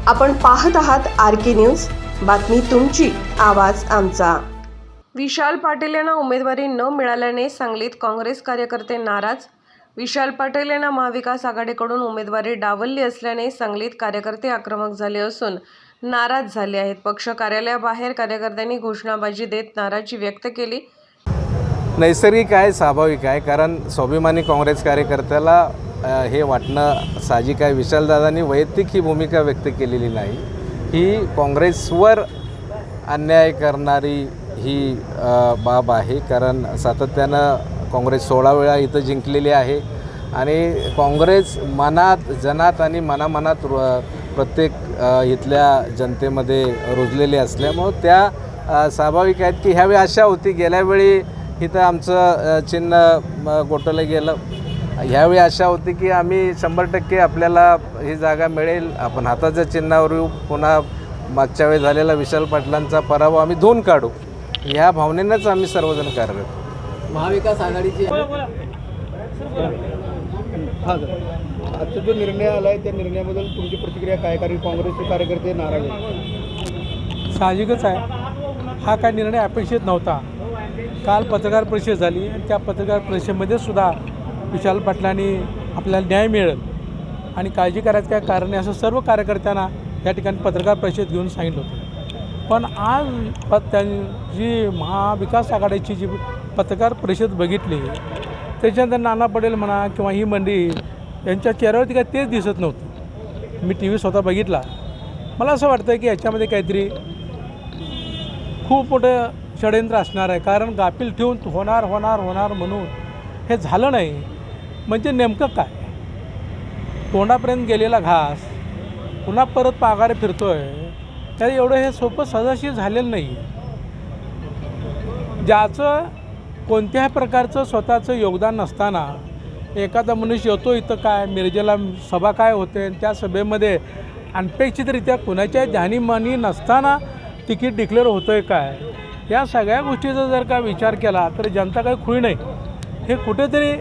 आपण पाहत आहात RK न्यूज, बातमी तुमची, आवाज आमचा। विशाल पाटील यांना उमेदवारी न मिळाल्याने सांगलीत काँग्रेस कार्यकर्ते नाराज। विशाल पाटील यांना महाविकास आघाडीकडून उमेदवारी डावलली असल्याने सांगलीत कार्यकर्ते आक्रमक झाले असून नाराज झाले आहेत। पक्ष कार्यालयाबाहेर कार्यकर्त्यांनी घोषणाबाजी देत नाराजी व्यक्त केली। नैसर्गिक आहे, स्वाभाविक आहे, कारण स्वाभिमानी काँग्रेस कार्यकर्त्याला हे वाटणं साहजिक आहे। विशालदादांनी वैयक्तिक ही भूमिका व्यक्त केलेली नाही, ही काँग्रेसवर अन्याय करणारी ही बाब आहे। कारण सातत्यानं काँग्रेस 16 वेळा इथं जिंकलेली आहे आणि काँग्रेस मनात, जनात आणि मनामनात प्रत्येक इथल्या जनतेमध्ये रुजलेली असल्यामुळं त्या स्वाभाविक आहेत की ह्यावेळी आशा होती, गेल्यावेळी इथं आमचं चिन्ह गोठवलं गेलं, ह्यावेळी आशा होती की आम्ही 100% आपल्याला ही जागा मिळेल, आपण हाताच्या चिन्हावर येऊ, पुन्हा मागच्या वेळी झालेला विशाल पाटलांचा पराभव आम्ही धुवून काढू, ह्या भावनेनंच आम्ही सर्वजण कार्यरत। महाविकास आघाडीची आजचा जो निर्णय आला आहे त्या निर्णयाबद्दल तुमची प्रतिक्रिया काय? कारण काँग्रेसचे कार्यकर्ते नाराज आहेत। साहजिकच आहे, हा काय निर्णय अपेक्षित नव्हता। काल पत्रकार परिषद झाली आणि त्या पत्रकार परिषदेमध्ये सुद्धा विशाल पाटलांनी आपल्याला न्याय मिळेल आणि काळजी करायचं काय कारण आहे असं सर्व कार्यकर्त्यांना या ठिकाणी पत्रकार परिषद घेऊन सांगितलं होतं। पण आज जी महाविकास आघाडीची जी पत्रकार परिषद बघितली त्याच्यानंतर नाना पटेल म्हणा किंवा ही मंडळी यांच्या चेहऱ्यावरती काय तेच दिसत नव्हतं। मी TV स्वतः बघितला, मला असं वाटतं की याच्यामध्ये काहीतरी खूप मोठं षडयंत्र असणार आहे। कारण गाफील ठेवून होणार म्हणून हे झालं नाही म्हणजे नेमकं काय? तोंडापर्यंत गेलेला घास पुन्हा परत माघारी फिरतोय, तर एवढं हे सोपं सहजाशी झालेलं नाही। ज्याचं कोणत्याही प्रकारचं स्वतःचं योगदान नसताना एखादा मनुष्य येतो, इथं काय मिरजेला सभा काय होते, त्या सभेमध्ये अनपेक्षितरित्या कुणाच्या ध्यानीमानी नसताना तिकीट डिक्लेअर होतं आहे काय, या सगळ्या गोष्टीचा जर का विचार केला तर जनता काही खुळी नाही। हे कुठेतरी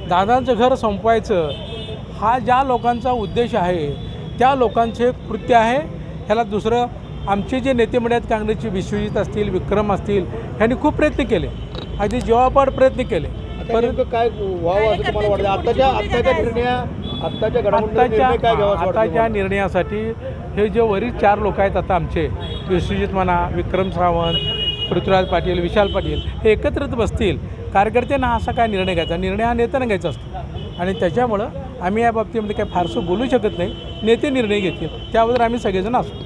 दादांचं घर संपवायचं हा ज्या लोकांचा उद्देश आहे त्या लोकांचे कृत्य आहे। ह्याला दुसरं आमचे जे नेते मंडळी आहेत काँग्रेसचे, विश्वजित असतील, विक्रम असतील, ह्यांनी खूप प्रयत्न केले, अगदी जीवापाड प्रयत्न केले, परंतु काय व्हावं असं तुम्हाला वाटतं? आताच्या निर्णयासाठी हे जे वरील 4 लोक आहेत आता आमचे, विश्वजित म्हणा, विक्रम सावंत, पृथ्वीराज पाटील, विशाल पाटील, हे एकत्रित बसतील। कार्यकर्त्यांना असा काय निर्णय घ्यायचा, निर्णय हा नेत्यानं घ्यायचा असतो आणि त्याच्यामुळं आम्ही या बाबतीमध्ये काही फारसं बोलू शकत नाही। नेते निर्णय घेतील, त्याबद्दल आम्ही सगळेजण असतो।